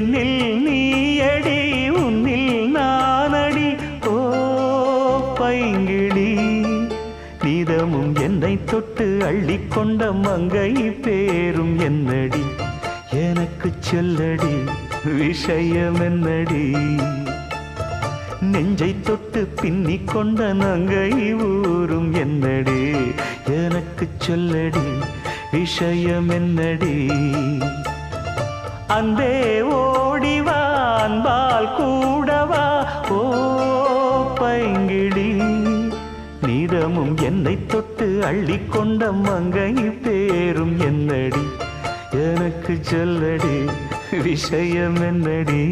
என்னில் நீயடி உன்னில் நானடி ஓ பைங்கிளி நீதமும் என்னை தொட்டு அள்ளிக்கொண்ட மங்கை பேரும் என்னடி எனக்கு சொல்லடி விஷயம் என்னடி நெஞ்சை தொட்டு பின்னிக் கொண்ட நங்கை ஊரும் என்னடி எனக்கு சொல்லடி விஷயம் என்னடி அன்பே ஓடிவா அன்பால் கூடவா ஓ பைங்கிளி நீதமும் என்னை தொட்டு அள்ளிக்கொண்ட மங்கை பேரும் என்னடி எனக்கு சொல்லடி விஷயம் என்னடி